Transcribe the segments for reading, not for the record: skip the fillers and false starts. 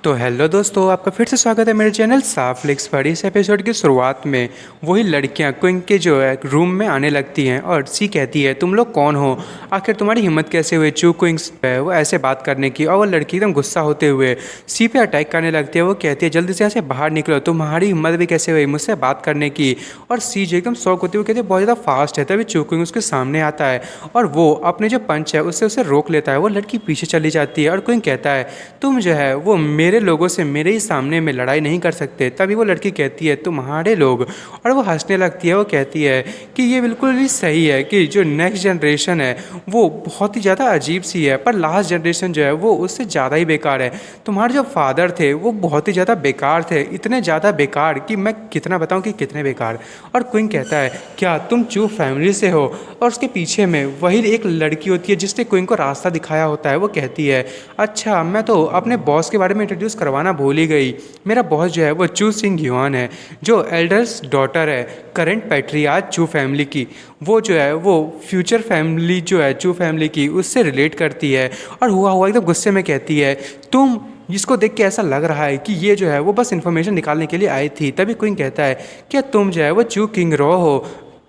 तो हेलो दोस्तों, आपका फिर से स्वागत है मेरे चैनल साफ फ्लिक्स पर। इस एपिसोड की शुरुआत में वही लड़कियां क्विंग के जो है रूम में आने लगती हैं और सी कहती है, तुम लोग कौन हो? आखिर तुम्हारी हिम्मत कैसे हुई चू क्विंग्स पे वो ऐसे बात करने की? और वो लड़की एकदम गुस्सा होते हुए सी पे अटैक करने लगती है। वो कहती है, जल्दी से यहाँ से बाहर निकलो, तुम्हारी हिम्मत भी कैसे हुई मुझसे बात करने की? और सी जो एकदम शौक होती है वो कहती है बहुत ज़्यादा फास्ट है। तभी चू क्विंग उसके सामने आता है और वो अपने जो पंच है उससे उसे रोक लेता है। वो लड़की पीछे चली जाती है और क्विंग कहता है, तुम जो है वो मेरे लोगों से मेरे ही सामने में लड़ाई नहीं कर सकते। तभी वो लड़की कहती है, तुम्हारे लोग? और वो हंसने लगती है। वो कहती है कि ये बिल्कुल भी सही है कि जो नेक्स्ट जनरेशन है वो बहुत ही ज़्यादा अजीब सी है, पर लास्ट जनरेशन जो है वो उससे ज़्यादा ही बेकार है। तुम्हारे जो फादर थे वो बहुत ही ज़्यादा बेकार थे, इतने ज़्यादा बेकार कि मैं कितना बताऊँ कि कितने बेकार। और क्विंग कहता है, क्या तुम चू फैमिली से हो? और उसके पीछे में वही एक लड़की होती है जिसने क्विंग को रास्ता दिखाया होता है। वो कहती है, अच्छा मैं तो अपने बॉस के बारे में इंट्रोड्यूस करवाना भूल ही गई। मेरा बॉस जो है वो चू सिंह युआन है, जो एल्डर्स डॉटर है करंट पैट्रियार्च चू फैमिली की। वो जो है वो फ्यूचर फैमिली जो है चू फैमिली की उससे रिलेट करती है। और हुआ हुआ एकदम गुस्से में कहती है, तुम जिसको देख के ऐसा लग रहा है कि ये जो है वो बस इन्फॉर्मेशन निकालने के लिए आई थी। तभी क्विंग कहता है, क्या तुम जो है वो चू किंग रो हो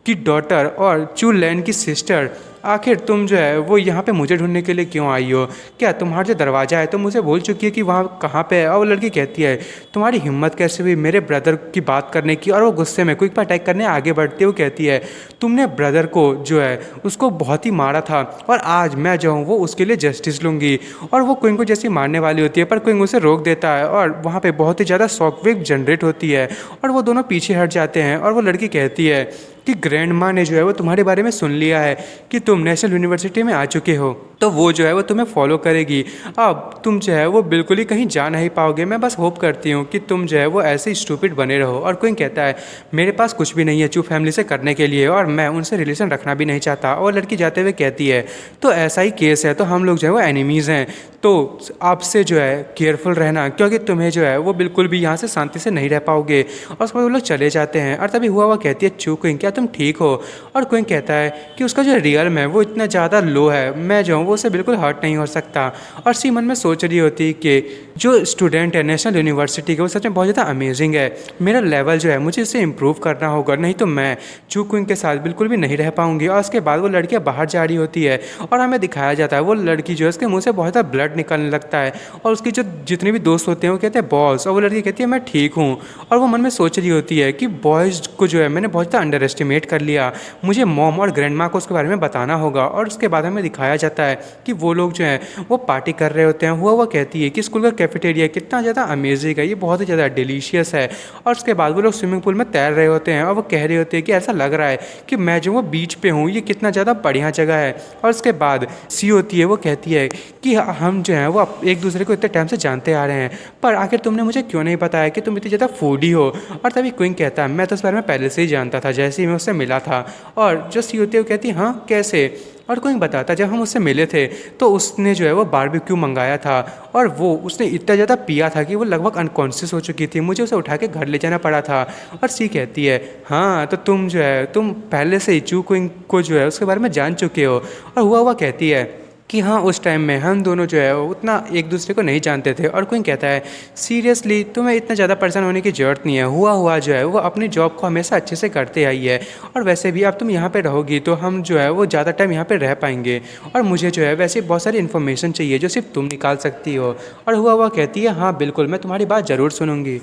की डॉटर और चू लैन की सिस्टर? आखिर तुम जो है वो यहाँ पे मुझे ढूंढने के लिए क्यों आई हो? क्या तुम्हारा जो दरवाज़ा है तुम मुझे भूल चुकी है कि वहाँ कहाँ पे है? और वो लड़की कहती है, तुम्हारी हिम्मत कैसे हुई मेरे ब्रदर की बात करने की? और वो गुस्से में क्विक पर अटैक करने आगे बढ़ती है। वो कहती है, तुमने ब्रदर को जो है उसको बहुत ही मारा था और आज मैं जो हूँ वो उसके लिए जस्टिस लूँगी। और वो क्विंग को जैसी मारने वाली होती है पर क्विंग उसे रोक देता है और वहाँ पर बहुत ही ज़्यादा शॉकवेव जनरेट होती है और वो दोनों पीछे हट जाते हैं। और वो लड़की कहती है कि ग्रैंड माँ ने जो है वो तुम्हारे बारे में सुन लिया है कि तुम नेशनल यूनिवर्सिटी में आ चुके हो, तो वो जो है वो तुम्हें फॉलो करेगी। अब तुम जो है वो बिल्कुल ही कहीं जा नहीं पाओगे। मैं बस होप करती हूँ कि तुम जो है वो ऐसे ही स्टूपिड बने रहो। और क्विंग कहता है, मेरे पास कुछ भी नहीं है चू फैमिली से करने के लिए और मैं उनसे रिलेशन रखना भी नहीं चाहता। और लड़की जाते हुए कहती है, तो ऐसा ही केस है तो हम लोग जो है वो एनिमीज़ हैं, तो आपसे जो है केयरफुल रहना, क्योंकि तुम्हें जो है वो बिल्कुल भी यहाँ से शांति से नहीं रह पाओगे। और उसके बाद वो लोग चले जाते हैं। और तभी हुआ कहती है, चू क्विंग क्या तुम ठीक हो? और क्विंग कहता है कि उसका जो रियल्म है वो इतना ज़्यादा लो है, मैं जो हूँ वो उसे बिल्कुल हर्ट नहीं हो सकता। और सी मन में सोच रही होती कि जो स्टूडेंट है नेशनल यूनिवर्सिटी के वो सच में बहुत ज़्यादा अमेजिंग है। मेरा लेवल जो है मुझे इसे इम्प्रूव करना होगा, नहीं तो मैं चू क्विंग के साथ बिल्कुल भी नहीं रह पाऊंगी। और उसके बाद वो लड़कियाँ बाहर जा रही होती है और हमें दिखाया जाता है वो लड़की जो है उसके मुँह से बहुत ज़्यादा ब्लड निकलने लगता है। और उसके जो जितने भी दोस्त होते हैं वो कहते हैं बॉस, और वो लड़की कहती है मैं ठीक हूँ। और वो मन में सोच रही होती है कि बॉयज़ को जो है मैंने बहुत ज़्यादा अंडर एस्टिमेट कर लिया, मुझे मॉम और ग्रैंड माँ को उसके बारे में बताना होगा। और उसके बाद हमें दिखाया जाता है कि वो लोग जो हैं वो पार्टी कर रहे होते हैं। हुआ कहती है कि स्कूल का कैफेटेरिया कितना ज़्यादा अमेजिंग है, ये बहुत ही ज़्यादा डिलीशियस है। और उसके बाद वो लोग स्विमिंग पूल में तैर रहे होते हैं और वो कह रहे होते हैं कि ऐसा लग रहा है कि मैं जो वो बीच पे हूँ, ये कितना ज़्यादा बढ़िया जगह है। और उसके बाद सी होती है, वो कहती है कि हम जो हैं वो एक दूसरे को इतने टाइम से जानते आ रहे हैं, पर आखिर तुमने मुझे क्यों नहीं बताया कि तुम इतनी ज़्यादा फूडी हो? और तभी क्विंग कहता है, मैं तो इस बारे में पहले से ही जानता था जैसे ही मैं उससे मिला था। और जो सी होती है वो कहती है, हाँ कैसे? और क्विंग बताता, जब हम उससे मिले थे तो उसने जो है वो बारबेक्यू मंगाया था और वो उसने इतना ज़्यादा पिया था कि वो लगभग अनकॉन्शियस हो चुकी थी, मुझे उसे उठा के घर ले जाना पड़ा था। और सी कहती है, हाँ तो तुम जो है तुम पहले से ही चू क्विंग को जो है उसके बारे में जान चुके हो। और हुआ कहती है कि हाँ उस टाइम में हम दोनों जो है उतना एक दूसरे को नहीं जानते थे। और क्विंग कहता है, सीरियसली तुम्हें इतना ज़्यादा परेशान होने की ज़रूरत नहीं है। हुआ जो है वो अपनी जॉब को हमेशा अच्छे से करते आई है और वैसे भी अब तुम यहाँ पे रहोगी तो हम जो है वो ज़्यादा टाइम यहाँ पे रह पाएंगे। और मुझे जो है वैसे बहुत सारी इन्फॉर्मेशन चाहिए जो सिर्फ तुम निकाल सकती हो। और हुआ कहती है, हाँ बिल्कुल मैं तुम्हारी बात ज़रूर सुनूंगी।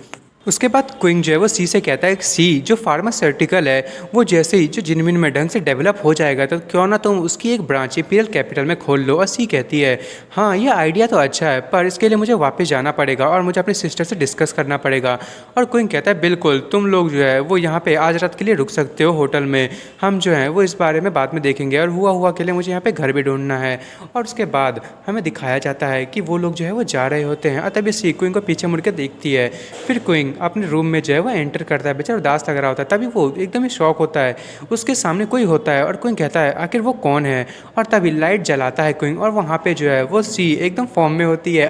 उसके बाद क्विंग जो है वो सी से कहता है, सी जो फार्मास्यूटिकल है वो जैसे ही जो जिनमिन में ढंग से डेवलप हो जाएगा तो क्यों ना तुम उसकी एक ब्रांच इंपीरियल कैपिटल में खोल लो। और सी कहती है, हाँ ये आइडिया तो अच्छा है पर इसके लिए मुझे वापस जाना पड़ेगा और मुझे अपनी सिस्टर से डिस्कस करना पड़ेगा। और क्विंग कहता है, बिल्कुल तुम लोग जो है वो यहाँ पे आज रात के लिए रुक सकते हो होटल में, हम जो है वो इस बारे में बाद में देखेंगे। और हुआ के लिए मुझे यहाँ पे घर भी ढूंढना है। और उसके बाद हमें दिखाया जाता है कि वो लोग जो है वो जा रहे होते हैं और तभी सी क्विंग को पीछे मुड़ के देखती है। फिर क्विंग अपने रूम में जो है वो एंटर करता है, बेचारा उदास लग रहा होता है। तभी वो एकदम ही शॉक होता है, उसके सामने कोई होता है और क्विंग कहता है आखिर वो कौन है? और तभी लाइट जलाता है क्विंग और वहाँ पे जो है वो सी एकदम फॉर्म में होती है।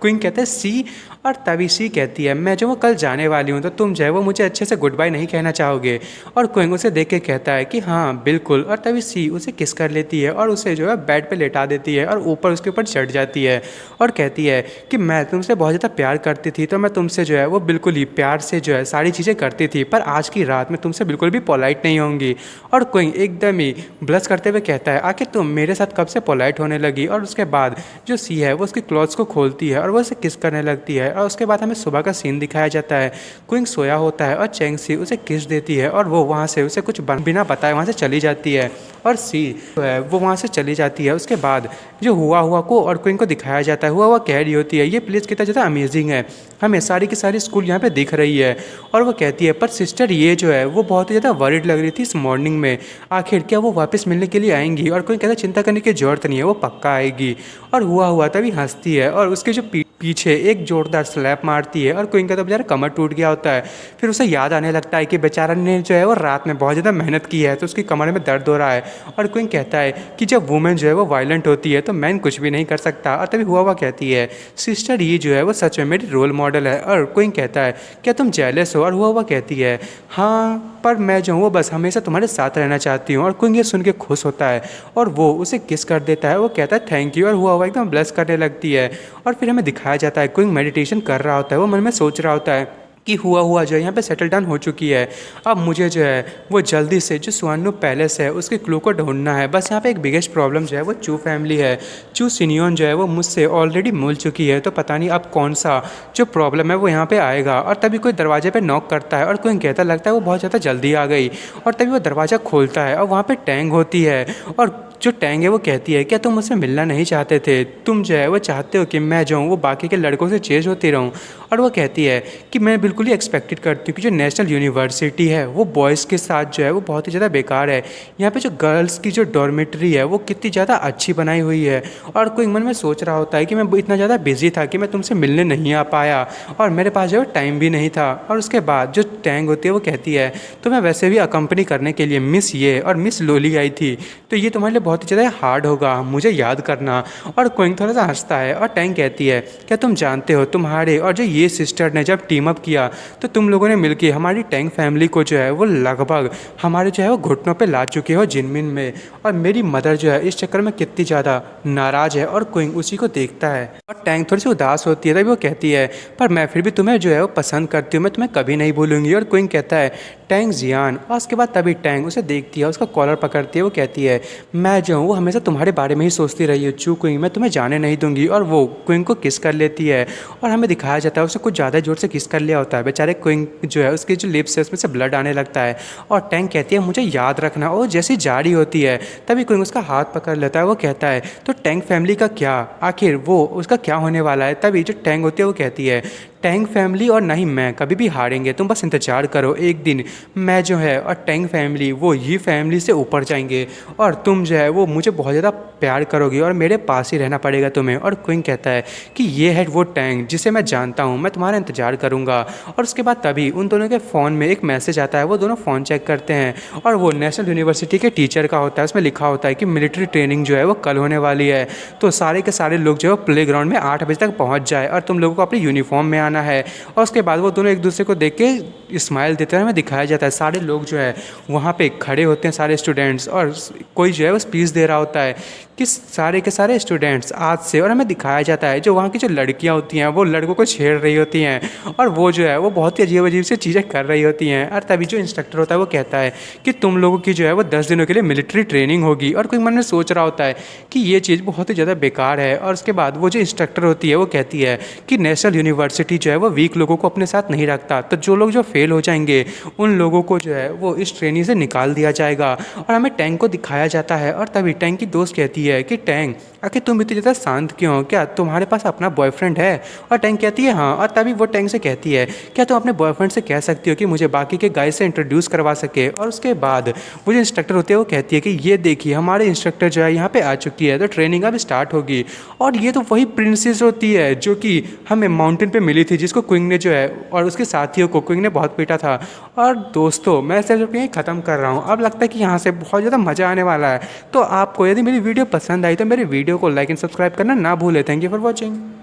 क्विंग कहता है सी, और तभी सी कहती है मैं जो वो कल जाने वाली हूँ, तो तुम जो है वो मुझे अच्छे से गुड बाय नहीं कहना चाहोगे। और क्विंग उसे देख के कहता है कि हाँ बिल्कुल, और तभी सी उसे किस कर लेती है और उसे जो है बेड पे लेटा देती है और ऊपर उसके ऊपर चढ़ जाती है और कहती है कि मैं तुमसे बहुत ज़्यादा प्यार करती थी, तो मैं तुमसे जो है वो बिल्कुल ही प्यार से जो है सारी चीज़ें करती थी, पर आज की रात में तुमसे बिल्कुल भी पोलाइट नहीं होंगी। और क्विंग एकदम ही ब्लश करते हुए कहता है आखिर तुम मेरे साथ कब से पोलाइट होने लगी। और उसके बाद जो सी है वो उसके क्लॉथ्स को खोलती है और वो उसे किस करने लगती है। और उसके बाद हमें सुबह का सीन दिखाया जाता है। क्विंग सोया होता है और चेंग सी उसे किस देती है और वो वहाँ से उसे कुछ बिना बताए वहाँ से चली जाती है। और सी जो है वो वहाँ से चली जाती है। उसके बाद जो हुआ हुआ को और क्विंग को दिखाया जाता है, हुआ हुआ कह रही होती है ये प्लेस कितना ज़्यादा अमेजिंग है, हमें सारी की सारी स्कूल यहाँ पे दिख रही है। और वो कहती है पर सिस्टर ये जो है वो बहुत ही ज़्यादा वरीड लग रही थी इस मॉर्निंग में, आखिर क्या वो वापस मिलने के लिए आएंगी। और कोई कहता है चिंता करने की जरूरत नहीं है, वो पक्का आएगी। और हुआ हुआ तभी हंसती है और उसके जो पीछे एक जोरदार स्लैप मारती है और क्विंग का तो बेचारा कमर टूट गया होता है। फिर उसे याद आने लगता है कि बेचारा ने जो है वो रात में बहुत ज़्यादा मेहनत की है, तो उसकी कमर में दर्द हो रहा है। और क्विंग कहता है कि जब वुमेन जो है वो वायलेंट होती है तो मैन कुछ भी नहीं कर सकता। और तभी हुआ हुआ कहती है सिस्टर ये जो है वो सच में मेरी रोल मॉडल है। और क्विंग कहता है क्या तुम जेलस हो। और हुआ हुआ कहती है हाँ पर मैं जो हूँ वो बस हमेशा तुम्हारे साथ रहना चाहती हूँ। और क्विंग ये सुन के खुश होता है और वो उसे किस कर देता है, वो कहता है थैंक यू। और हुआ हुआ एकदम ब्लश करने लगती है। और फिर हमें दिखाया जाता है क्विंग मेडिटेशन कर रहा होता है, वो मन में सोच रहा होता है कि हुआ हुआ जो है यहाँ पे सेटल डाउन हो चुकी है, अब मुझे जो है वो जल्दी से जो सुआनो पैलेस है उसके क्लू को ढूंढना है। बस यहाँ पे एक बिगेस्ट प्रॉब्लम जो है वो चू फैमिली है। चू सिनियन जो है वो मुझसे ऑलरेडी मिल चुकी है, तो पता नहीं अब कौन सा जो प्रॉब्लम है वो यहाँ पे आएगा। और तभी कोई दरवाजे पे नॉक करता है और कोई कहता लगता है वो बहुत ज़्यादा जल्दी आ गई। और तभी वो दरवाज़ा खोलता है और वहाँ पर टैंग होती है। और जो टैंग है वो कहती है क्या तुम मुझसे मिलना नहीं चाहते थे, तुम जो है वो चाहते हो कि मैं जो हूँ वो बाकी के लड़कों से चेंज होती रहूँ। और वो कहती है कि मैं बिल्कुल ही एक्सपेक्टेड करती हूँ कि जो नेशनल यूनिवर्सिटी है वो बॉयज़ के साथ जो है वो बहुत ही ज़्यादा बेकार है, यहाँ पे जो गर्ल्स की जो डॉर्मेट्री है वो कितनी ज़्यादा अच्छी बनाई हुई है। और कोई मन में सोच रहा होता है कि मैं इतना ज़्यादा बिजी था कि मैं तुमसे मिलने नहीं आ पाया और मेरे पास जो है टाइम भी नहीं था। और उसके बाद जो टैंग होती है वो कहती है तो मैं वैसे भी अकम्पनी करने के लिए मिस ये और मिस लोली आई थी, तो ये तुम्हारे लिए बहुत ही ज़्यादा हार्ड होगा मुझे याद करना। और क्विंग थोड़ा सा हंसता है और टैंग कहती है क्या तुम जानते हो तुम्हारे और जो ये सिस्टर ने जब टीम अप किया तो तुम लोगों ने मिलकर हमारी टैंग फैमिली को जो है वो लगभग हमारे जो है वो घुटनों पे ला चुके हो जिनमिन में। और मेरी मदर जो है इस चक्कर में कितनी ज़्यादा नाराज़ है। और क्विंग उसी को देखता है और टैंग थोड़ी सी उदास होती है, तभी वो कहती है पर मैं फिर भी तुम्हें जो है वो पसंद करती हूँ, मैं तुम्हें कभी नहीं भूलूंगी। और क्विंग कहता है टैंग जियान। और उसके बाद तभी टैंग उसे देखती है, उसका कॉलर पकड़ती है, वो कहती है मैं जो हूँ वो हमेशा तुम्हारे बारे में ही सोचती रही हूँ चू क्विंग, मैं तुम्हें जाने नहीं दूंगी। और वो क्विंग को किस कर लेती है और हमें दिखाया जाता है उसे कुछ ज़्यादा जोर से किस कर लिया होता है। बेचारे क्विंग जो है उसकी जो लिप्स है उसमें से ब्लड आने लगता है। और टैंग कहती है मुझे याद रखना। और जैसी जारी होती है तभी क्विंग उसका हाथ पकड़ लेता है, वो कहता है तो टैंग फैमिली का क्या, आखिर वो उसका क्या होने वाला है। तभी जो टैंग होती है वो कहती है टैंग फैमिली और ना ही मैं कभी भी हारेंगे, तुम बस इंतजार करो, एक दिन मैं जो है और टैंग फैमिली वो ये फैमिली से ऊपर जाएंगे और तुम जो है वो मुझे बहुत ज़्यादा प्यार करोगी और मेरे पास ही रहना पड़ेगा तुम्हें। और क्विंग कहता है कि ये है वो टैंग जिसे मैं जानता हूँ, मैं तुम्हारा इंतजार करूँगा। और उसके बाद तभी उन दोनों के फ़ोन में एक मैसेज आता है, वो दोनों फ़ोन चेक करते हैं और वो नेशनल यूनिवर्सिटी के टीचर का होता है। उसमें लिखा होता है कि मिलिट्री ट्रेनिंग जो है वो कल होने वाली है, तो सारे के सारे लोग जो है प्ले ग्राउंड में 8 बजे तक पहुँच जाए और तुम लोगों को अपनी यूनिफॉर्म में आना है। और उसके बाद वो दोनों एक दूसरे को देख के स्माइल देते हैं, हमें दिखाया जाता है सारे लोग जो है वहाँ पे खड़े होते हैं सारे स्टूडेंट्स, और कोई जो है वो स्पीच दे रहा होता है कि सारे के सारे स्टूडेंट्स आज से। और हमें दिखाया जाता है जो वहाँ की जो लड़कियाँ होती हैं वो लड़कों को छेड़ रही होती हैं और वो जो है वो बहुत ही अजीब अजीब सी चीज़ें कर रही होती हैं। और तभी जो इंस्ट्रक्टर होता है वो कहता है कि तुम लोगों की जो है वो 10 दिनों के लिए मिलिट्री ट्रेनिंग होगी। और कोई मन में सोच रहा होता है कि ये चीज़ बहुत ही ज़्यादा बेकार है। और उसके बाद वो जो इंस्ट्रक्टर होती है वो कहती है कि नेशनल यूनिवर्सिटी जो है वो वीक लोगों को अपने साथ नहीं रखता, तो जो लोग जो फेल हो जाएंगे उन लोगों को जो है वो इस ट्रेनिंग से निकाल दिया जाएगा। और हमें टैंग को दिखाया जाता है और तभी टैंग की दोस्त कहती है कि टैंग आखिर तुम इतनी ज़्यादा शांत क्यों हो, क्या तुम्हारे पास अपना बॉयफ्रेंड है। और टैंग कहती है हाँ। और तभी वो टैंग से कहती है क्या तुम अपने बॉयफ्रेंड से कह सकती हो कि मुझे बाकी के गाइस से इंट्रोड्यूस करवा सके। और उसके बाद वो जो इंस्ट्रक्टर होती है वो कहती है कि ये देखिए हमारे इंस्ट्रक्टर जो है यहाँ पे आ चुकी है, तो ट्रेनिंग अब स्टार्ट होगी। और ये तो वही प्रिंसेस होती है जो कि हमें माउंटेन पे मिली थी, जिसको क्विंग ने जो है और उसके साथियों को क्विंग ने बहुत पीटा था। और दोस्तों मैं सिर्फ यहीं ख़त्म कर रहा हूँ, अब लगता है कि यहाँ से बहुत ज़्यादा मज़ा आने वाला है। तो आपको यदि मेरी वीडियो पसंद आई तो मेरे वीडियो को लाइक एंड सब्सक्राइब करना ना भूलें। Thank you for watching.